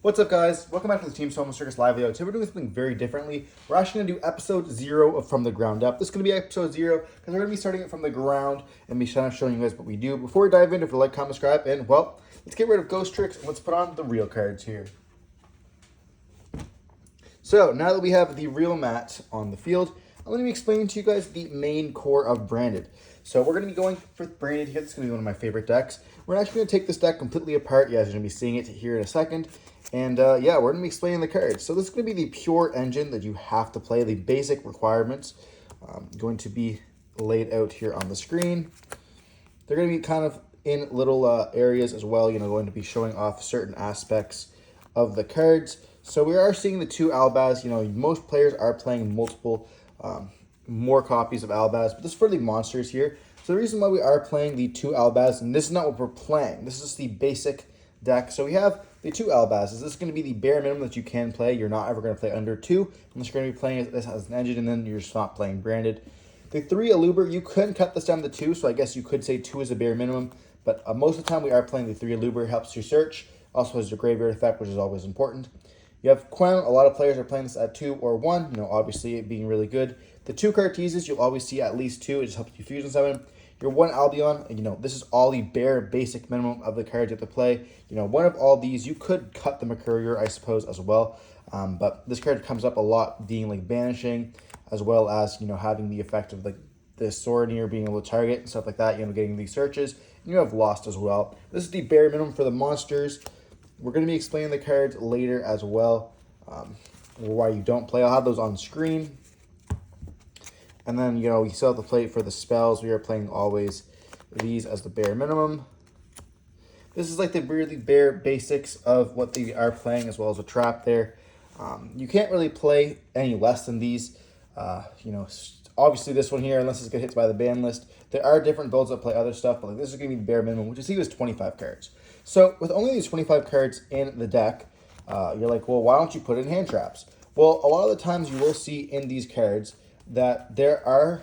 What's up, guys? Welcome back to the Team Solemn Circus live video. Today we're doing something very differently. We're actually going to do episode 0 of From the Ground Up. This is going to be episode 0 because we're going to be starting it from the ground and be kind of showing you guys what we do. Before we dive in, if you like, comment, subscribe, and well, let's get rid of ghost tricks and let's put on the real cards here. So now that we have the real mat on the field, I'm going to be explaining to you guys the main core of Branded. So we're going to be going for Branded here. This is going to be one of my favorite decks. We're actually going to take this deck completely apart. You guys are going to be seeing it here in a second. And yeah, we're going to be explaining the cards. So this is going to be the pure engine that you have to play, the basic requirements. Going to be laid out here on the screen. They're going to be kind of in little areas as well, going to be showing off certain aspects of the cards. So we are seeing the 2 Albaz. Most players are playing multiple, more copies of Albaz, but this is for the monsters here. So the reason why we are playing the 2 Albaz, and this is not what we're playing, this is just the basic deck. So we have the 2 Albazes. This is going to be the bare minimum that you can play. You're not ever going to play under 2 unless you're going to be playing this as an engine, and then you're just not playing Branded. The 3 Aluber, you could cut this down to 2, so I guess you could say 2 is a bare minimum, but most of the time we are playing the 3 Aluber. Helps you search, also has your graveyard effect, which is always important. You have Quem. A lot of players are playing this at 2 or 1, obviously it being really good. The 2 Carteses, you'll always see at least 2. It just helps you fusion summon. Your 1 Albion, this is all the bare basic minimum of the cards you have to play. One of all these, you could cut the Mercurier, I suppose, as well. But this card comes up a lot being like banishing, as well as, having the effect of like the Sorneer being able to target and stuff like that, getting these searches. And you have Lost as well. This is the bare minimum for the monsters. We're going to be explaining the cards later as well, why you don't play. I'll have those on screen. And then, we still have to play for the spells. We are playing always these as the bare minimum. This is like the really bare basics of what they are playing, as well as a trap there. You can't really play any less than these. Obviously this one here, unless it's get hit by the ban list. There are different builds that play other stuff, but like this is going to be the bare minimum, which I see is 25 cards. So with only these 25 cards in the deck, you're like, well, why don't you put in hand traps? Well, a lot of the times you will see in these cards that there are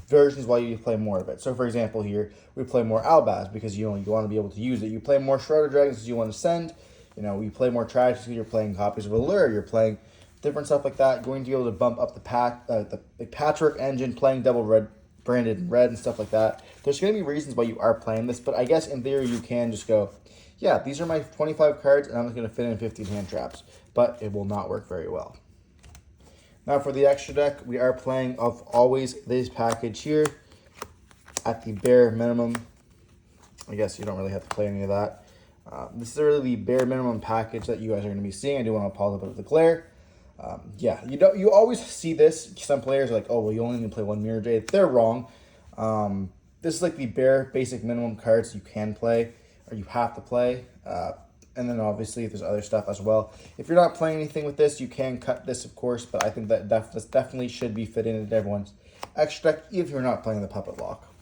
versions why you play more of it. So for example here, we play more Albaz because you want to be able to use it. You play more Shrouded Dragons because you want to send. You play more Trash because you're playing copies of Allure. You're playing different stuff like that. Going to be able to bump up the Patchwork engine, playing double red, Branded red and stuff like that. There's going to be reasons why you are playing this, but I guess in theory you can just go, yeah, these are my 25 cards and I'm just going to fit in 15 hand traps, but it will not work very well. Now for the extra deck, we are playing of always this package here at the bare minimum. I guess you don't really have to play any of that. This is really the bare minimum package that you guys are going to be seeing. I do want to apologize about the glare. Yeah, you always see this. Some players are like, oh, well, you only need to play 1 Mirror Jade. They're wrong. This is like the bare basic minimum cards you can play or you have to play. And then obviously there's other stuff as well. If you're not playing anything with this, you can cut this, of course, but I think that this definitely should be fit into everyone's extra deck if you're not playing the Puppet Lock.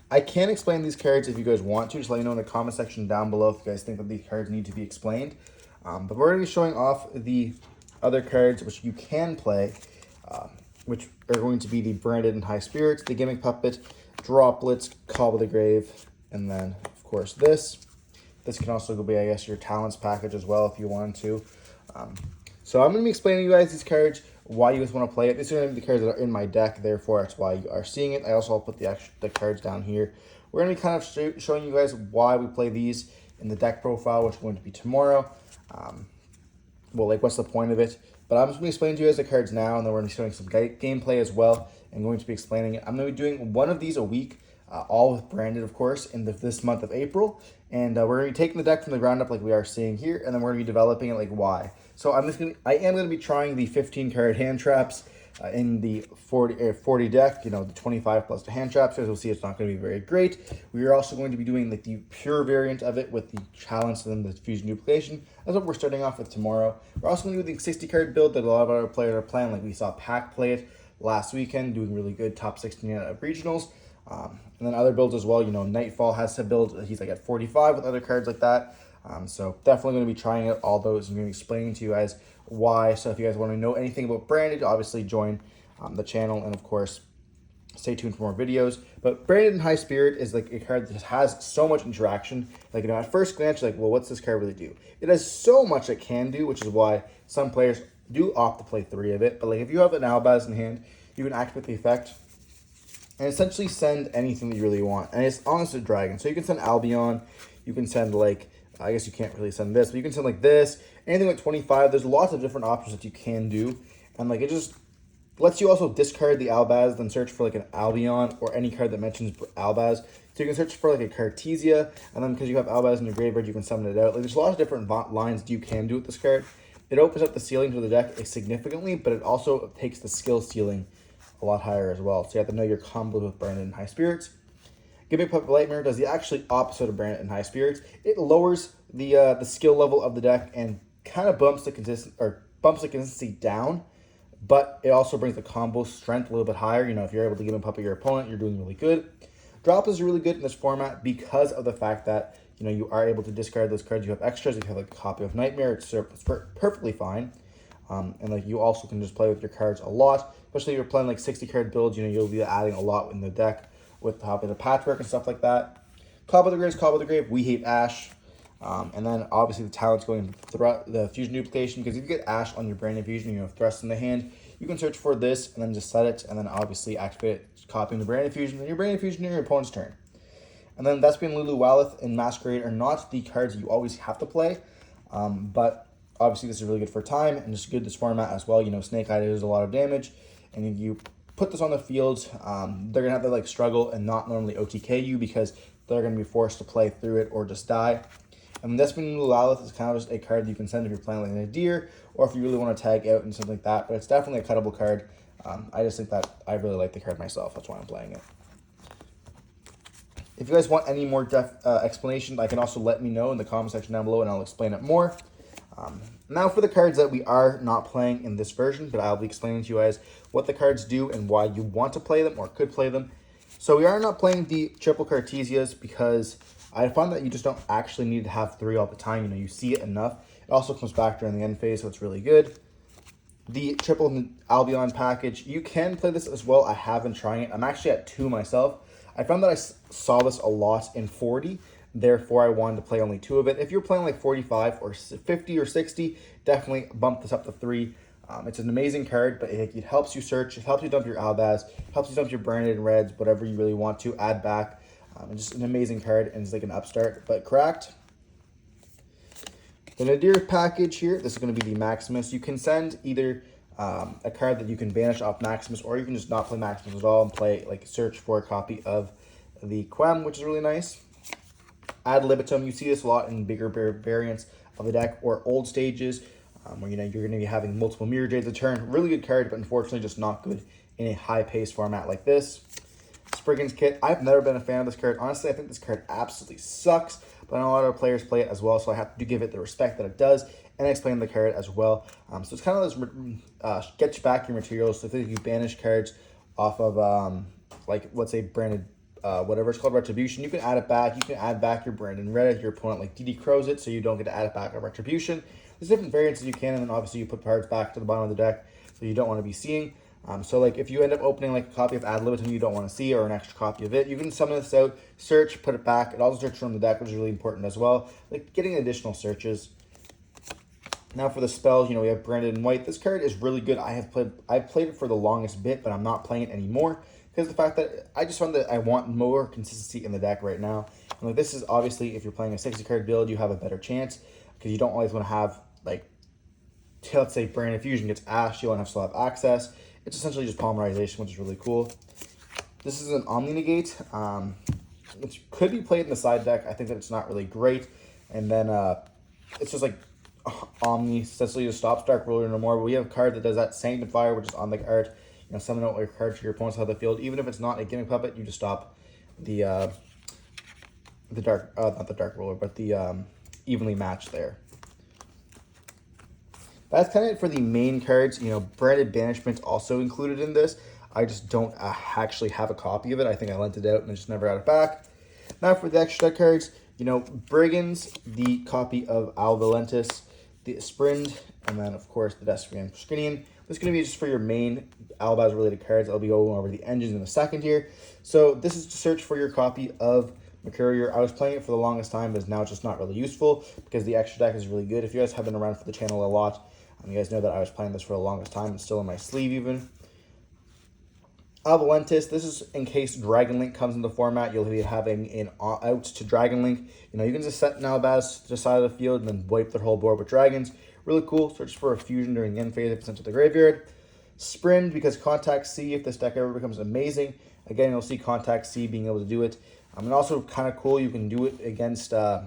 I can explain these cards if you guys want to. Just let me know in the comment section down below if you guys think that these cards need to be explained. But we're going to be showing off the other cards which you can play, which are going to be the Branded and High Spirits, the Gimmick Puppet, Droplets, Call of the Grave, and then, of course, this. This can also be, I guess, your Talents package as well if you want to. So I'm going to be explaining to you guys these cards, why you guys want to play it. These are going to be the cards that are in my deck, therefore that's why you are seeing it. I also will put the cards down here. We're going to be kind of showing you guys why we play these in the deck profile, which is going to be tomorrow. Well, like, what's the point of it? But I'm just going to explain to you guys the cards now, and then we're going to be showing some gameplay as well, and going to be explaining it. I'm going to be doing one of these a week. All with Branded, of course, in this month of April. And we're going to be taking the deck from the ground up like we are seeing here, and then we're going to be developing it like why. So I am going to be trying the 15 card hand traps in the 40 deck, the 25 plus the hand traps. As you'll see, it's not going to be very great. We are also going to be doing like the pure variant of it with the challenge and then the fusion duplication. That's what we're starting off with tomorrow. We're also going to do the 60 card build that a lot of our players are playing. Like we saw Pack play it last weekend, doing really good, top 16 at regionals. And then other builds as well, Nightfall has to build, he's like at 45 with other cards like that. So definitely going to be trying out all those and going to be explaining to you guys why. So if you guys want to know anything about Branded, obviously join the channel. And of course, stay tuned for more videos. But Branded in High Spirit is like a card that has so much interaction. Like, at first glance, you're like, well, what's this card really do? It has so much it can do, which is why some players do opt to play 3 of it. But like, if you have an Albaz in hand, you can activate the effect and essentially send anything that you really want. And it's honestly a dragon. So you can send Albion, you can send like, I guess you can't really send this, but you can send like this, anything like 25. There's lots of different options that you can do. And like, it just lets you also discard the Albaz, then search for like an Albion or any card that mentions Albaz. So you can search for like a Cartesia, and then because you have Albaz in your graveyard, you can summon it out. Like, there's a lot of different lines you can do with this card. It opens up the ceiling to the deck significantly, but it also takes the skill ceiling a lot higher as well. So you have to know your combos with Branded in High Spirits. Gimmick Puppet Lightmare does the actually opposite of Branded in High Spirits. It lowers the skill level of the deck and kind of bumps the consistency down, but it also brings the combo strength a little bit higher. You know, if you're able to Gimmick Puppet your opponent, you're doing really good. Drop is really good in this format because of the fact that, you know, you are able to discard those cards. You have extras. If you have like a copy of Nightmare, it's perfectly fine. And like, you also can just play with your cards a lot, especially if you're playing like 60 card builds. You know, you'll be adding a lot in the deck with a bit of patchwork and stuff like that. Cob of the Grave is Cob of the Grave. We hate Ash. And then obviously the talent's going throughout the fusion duplication, because if you get Ash on your Branded Fusion, you have Thrust in the hand, you can search for this and then just set it, and then obviously activate it, copying the Branded Fusion, and your Branded Fusion in your opponent's turn. And then Despia and Lulu Walleth and Masquerade are not the cards you always have to play, but obviously this is really good for time, and it's good this format as well. You know, Snake Eye does a lot of damage, and if you put this on the field, they're gonna have to like struggle and not normally OTK you, because they're gonna be forced to play through it or just die. And Despia and Lulu Walleth is kind of just a card that you can send if you're playing like a deer, or if you really want to tag out and something like that. But it's definitely a cuttable card. I just think that I really like the card myself. That's why I'm playing it. If you guys want any more explanation, I can also let me know in the comment section down below, and I'll explain it more. Now for the cards that we are not playing in this version, but I'll be explaining to you guys what the cards do and why you want to play them or could play them. So we are not playing the triple Cartesias because I find that you just don't actually need to have 3 all the time. You know, you see it enough. It also comes back during the end phase, so it's really good. The triple Albion package, you can play this as well. I have been trying it. I'm actually at 2 myself. I found that I saw this a lot in 40. Therefore, I wanted to play only 2 of it. If you're playing like 45 or 50 or 60, definitely bump this up to 3. It's an amazing card, but it helps you search. It helps you dump your Albaz, helps you dump your Branded and Reds, whatever you really want to, add back. It's just an amazing card, and it's like an upstart, but cracked. The Nadir package here, this is going to be the Maximus. You can send either a card that you can banish off Maximus, or you can just not play Maximus at all and play, like, search for a copy of the Quem, which is really nice. Ad libitum, you see this a lot in bigger variants of the deck, or old stages, where, you know, you're going to be having multiple Mirror Jades a turn. Really good card, but unfortunately just not good in a high-paced format like this. Spriggan's Kit, I've never been a fan of this card. Honestly, I think this card absolutely sucks, but I know a lot of players play it as well, so I have to give it the respect that it does and explain the card as well. So it's kind of this get you back your materials. So if you banish cards off of, like, let's say Branded, whatever it's called, Retribution, you can add it back. You can add back your Branded Red if your opponent like DD Crows it, so you don't get to add it back on Retribution. There's different variants that you can, and then obviously you put cards back to the bottom of the deck so you don't want to be seeing. So like if you end up opening like a copy of Ad Libitum you don't want to see, or an extra copy of it, you can summon this out, search, put it back. It also searches from the deck, which is really important as well. Like getting additional searches. Now for the spells, you know, we have Branded in White. This card is really good. I've played it for the longest bit, but I'm not playing it anymore because the fact that I just found that I want more consistency in the deck right now. And like this is obviously, if you're playing a 60 card build, you have a better chance because you don't always want to have, like, let's say Branded Fusion gets Ash, you want to still have access. It's essentially just polymerization, which is really cool. This is an Omni Negate, which could be played in the side deck. I think that it's not really great. And then it's just like Omni, essentially just stops Dark Ruler no more. But we have a card that does that, Sanctifier, which is on the art. You know, summon out your card to your opponent's side of the field. Even if it's not a Gimmick Puppet, you just stop the Dark, not the Dark Ruler, but the evenly matched there. That's kind of it for the main cards. You know, Branded Banishment also included in this. I just don't actually have a copy of it. I think I lent it out and I just never got it back. Now for the extra deck cards, you know, Brigands, the copy of Alvalentis, the Sprind, and then of course the Despia and Skinian. This is going to be just for your main Albaz related cards. I'll be going over the engines in a second here. So this is to search for your copy of Mercurier. I was playing it for the longest time, but now it's just not really useful because the extra deck is really good. If you guys have been around for the channel a lot, you guys know that I was playing this for the longest time. It's still in my sleeve even. Avalentis, this is in case Dragon Link comes into format. You'll be having an out to Dragon Link. You know, you can just set an Albaz to the side of the field and then wipe their whole board with dragons. Really cool. Search for a fusion during the end phase if it's sent to the graveyard. Sprint, because Contact C, if this deck ever becomes amazing, again, you'll see Contact C being able to do it. And also kind of cool, you can do it against the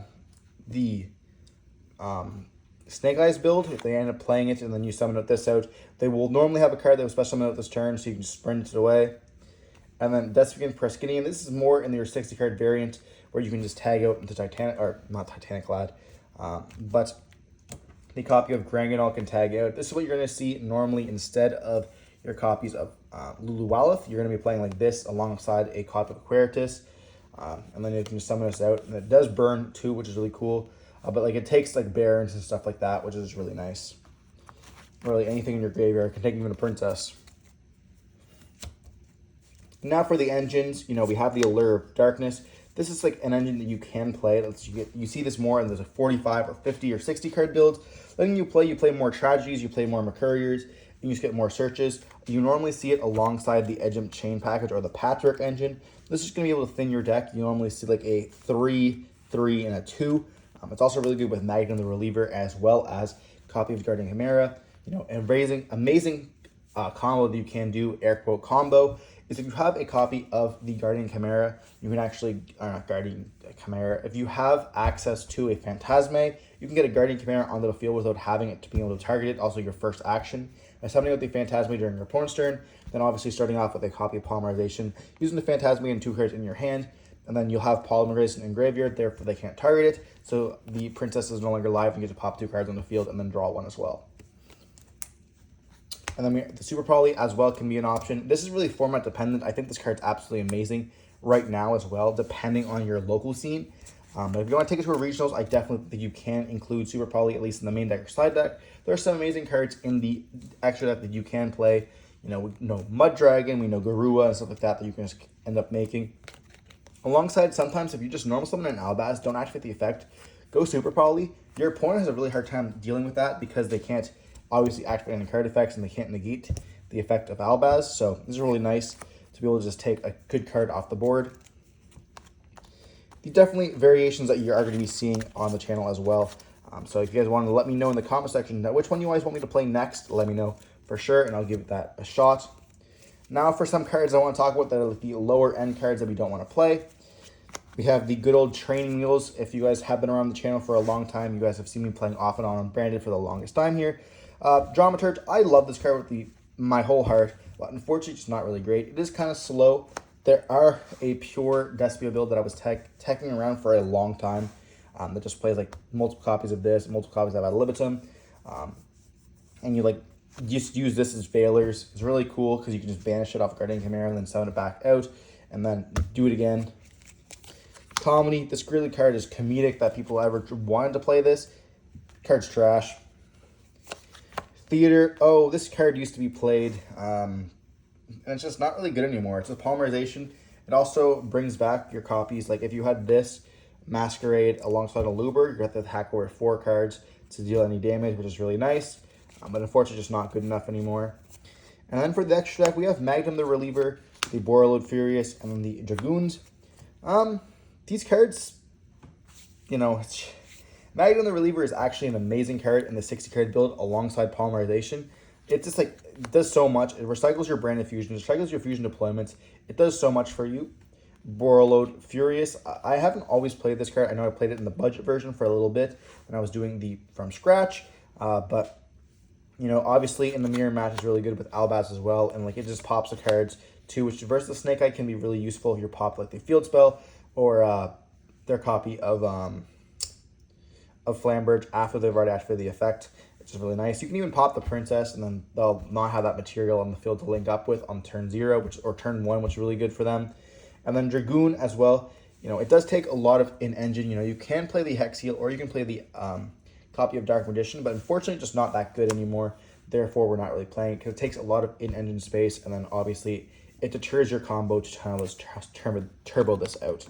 Snake Eyes build. If they end up playing it and then you summon out this out, they will normally have a card that will special summon out this turn, so you can just sprint it away. And then Despia Preskinian, this is more in your 60 card variant where you can just tag out into Titanic, or not Titanic Lad, but the copy of Granganol can tag out. This is what you're going to see normally instead of your copies of Luluwalith. You're going to be playing like this alongside a copy of Aquaritus. And then you can summon this out. And it does burn too, which is really cool. But like it takes like Barons and stuff like that, which is really nice. Really anything in your graveyard can take even a Princess. Now for the engines, you know, we have the Allure of Darkness. This is like an engine that you can play. You see this more in there's a 45 or 50 or 60 card builds. Letting you play more Tragedies, you play more Mercuriers, and you just get more searches. You normally see it alongside the Edgem Chain package or the Patchwork engine. This is going to be able to thin your deck. You normally see like a 3, 3, and a 2. It's also really good with Magnum the Reliever as well as copy of Guardian Chimera. You know, an amazing combo that you can do, air quote combo, is if you have a copy of the Guardian Chimera, you can actually, not Guardian Chimera, if you have access to a Phantasme, you can get a Guardian Chimera onto the field without having it to be able to target it, also your first action. By summoning out the Phantasme during your opponent's turn, then obviously starting off with a copy of Polymerization, using the Phantasme and 2 cards in your hand, and then you'll have Polymerization in graveyard, therefore they can't target it, so the Princess is no longer live and you get to pop 2 cards on the field and then draw 1 as well. And then the Super Poly as well can be an option. This is really format dependent. I think this card's absolutely amazing right now as well, depending on your local scene. But if you want to take it to a regionals, I definitely think you can include Super Poly, at least in the main deck or side deck. There are some amazing cards in the extra deck that you can play. You know, we know Mud Dragon, we know Garua and stuff like that you can just end up making. Alongside, sometimes if you just normal summon an Albaz, don't activate the effect, go Super Poly. Your opponent has a really hard time dealing with that because they can't obviously activate any card effects and they can't negate the effect of Albaz. So this is really nice to be able to just take a good card off the board. The definitely variations that you are going to be seeing on the channel as well. So if you guys want to let me know in the comment section which one you guys want me to play next, let me know for sure and I'll give that a shot. Now for some cards I want to talk about that are the lower end cards that we don't want to play. We have the good old Training Mules. If you guys have been around the channel for a long time, you guys have seen me playing off and on Branded for the longest time here. Dramaturge, I love this card with my whole heart, but unfortunately it's not really great. It is kind of slow. There are a pure Despia build that I was teching around for a long time that just plays like multiple copies of this, multiple copies of Ad Libitum, and you like just use this as failures. It's really cool because you can just banish it off Guardian Chimera and then summon it back out and then do it again. Comedy, this really card is comedic that people ever wanted to play this. Card's trash. Theater, oh, this card used to be played, and it's just not really good anymore. It's a Polymerization. It also brings back your copies. Like if you had this Masquerade alongside a Luber, you got the attack over 4 cards to deal any damage, which is really nice. But unfortunately, just not good enough anymore. And then for the extra deck, we have Magnum the Reliever, the Borreload Furious, and then the Dragoons. These cards, you know, Magnum the Reliever is actually an amazing card in the 60 card build alongside Polymerization. It just like, it does so much. It recycles your Branded Fusion, it recycles your Fusion deployments. It does so much for you. Borreload Furious. I haven't always played this card. I know I played it in the budget version for a little bit when I was doing the from scratch. But, you know, obviously in the mirror match is really good with Albaz as well. And like it just pops the cards too, which versus the Snake Eye can be really useful if you're pop like the field spell or their copy of Flamberge after they've already activated the effect, which is really nice. You can even pop the Princess and then they'll not have that material on the field to link up with on turn 0 or turn 1, which is really good for them. And then Dragoon as well. You know, it does take a lot of in-engine. You know, you can play the Hex Heal or you can play the copy of Dark Magician, but unfortunately just not that good anymore. Therefore, we're not really playing because it takes a lot of in-engine space, and then obviously it deters your combo to try to turbo this out.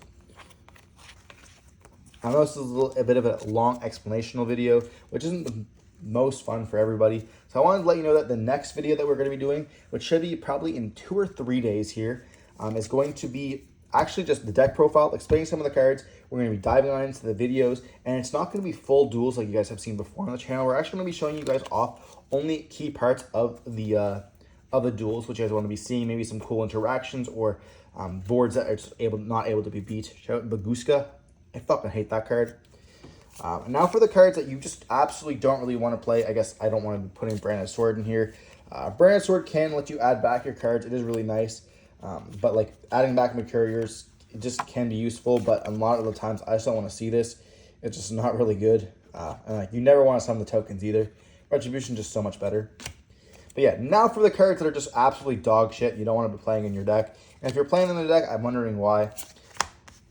I know this is a bit of a long explanational video, which isn't the most fun for everybody. So I wanted to let you know that the next video that we're going to be doing, which should be probably in 2 or 3 days here, is going to be actually just the deck profile, explaining some of the cards. We're going to be diving on into the videos, and it's not going to be full duels like you guys have seen before on the channel. We're actually going to be showing you guys off only key parts of the duels, which you guys want to be seeing, maybe some cool interactions or boards that are just not able to be beat. Shout out Baguska. I fucking hate that card. Now for the cards that you just absolutely don't really want to play. I guess I don't want to be putting Branded Sword in here. Branded Sword can let you add back your cards. It is really nice. But like adding back Mercuriers, it just can be useful. But a lot of the times I just don't want to see this. It's just not really good. And like you never want to summon the tokens either. Retribution just so much better. But yeah, now for the cards that are just absolutely dog shit. You don't want to be playing in your deck. And if you're playing in the deck, I'm wondering why.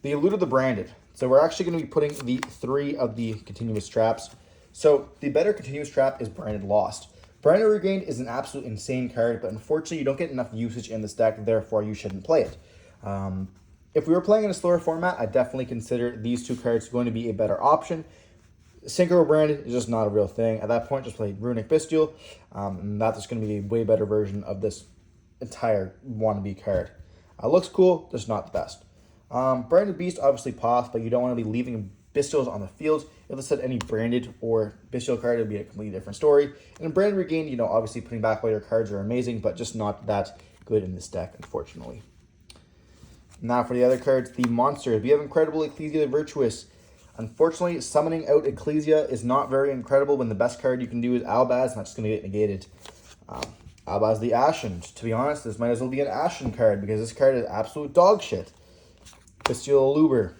The Eluded the Branded. So we're actually going to be putting the 3 of the continuous traps. So the better continuous trap is Branded Lost. Branded Regained is an absolute insane card, but unfortunately you don't get enough usage in this deck, therefore you shouldn't play it. If we were playing in a slower format, I definitely consider these 2 cards going to be a better option. Synchro Branded is just not a real thing. At that point, just play Runic Bestial, and that's just going to be a way better version of this entire wannabe card. Looks cool, just not the best. Branded Beast obviously pops, but you don't want to be leaving Bestials on the field. If it said any Branded or Bestial card, it would be a completely different story. And in Branded Regained, you know, obviously putting back all your cards are amazing, but just not that good in this deck, unfortunately. Now for the other cards, the monsters. We have Incredible Ecclesia the Virtuous. Unfortunately, summoning out Ecclesia is not very incredible when the best card you can do is Albaz, and that's just going to get negated. Albaz the Ashen. To be honest, this might as well be an Ashen card, because this card is absolute dog shit. Bestial Luber.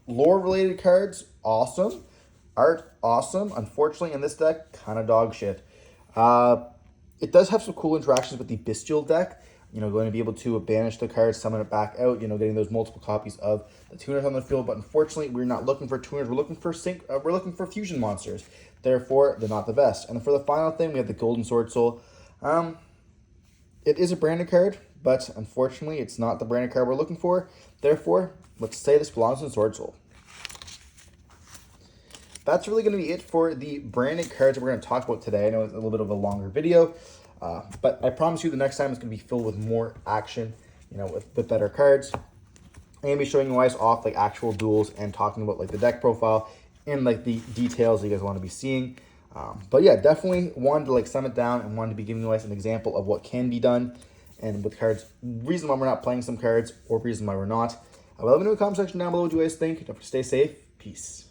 Lore-related cards, awesome. Art, awesome. Unfortunately, in this deck, kind of dog shit. It does have some cool interactions with the Bestial deck. You know, going to be able to banish the card, summon it back out, you know, getting those multiple copies of the tuners on the field. But unfortunately, we're not looking for tuners. We're looking for fusion monsters. Therefore, they're not the best. And for the final thing, we have the Golden Sword Soul. It is a branded card, but unfortunately, it's not the branded card we're looking for. Therefore, let's say this belongs in Sword Soul. That's really going to be it for the branded cards that we're going to talk about today. I know it's a little bit of a longer video, but I promise you the next time it's going to be filled with more action, you know, with better cards. I'm going to be showing you guys off like actual duels and talking about like the deck profile and like the details that you guys want to be seeing. But yeah, definitely wanted to like sum it down and wanted to be giving you guys an example of what can be done and with cards, reason why we're not playing some cards or reason why we're not. Let me know in the comment section down below what you guys think. Don't forget to stay safe. Peace.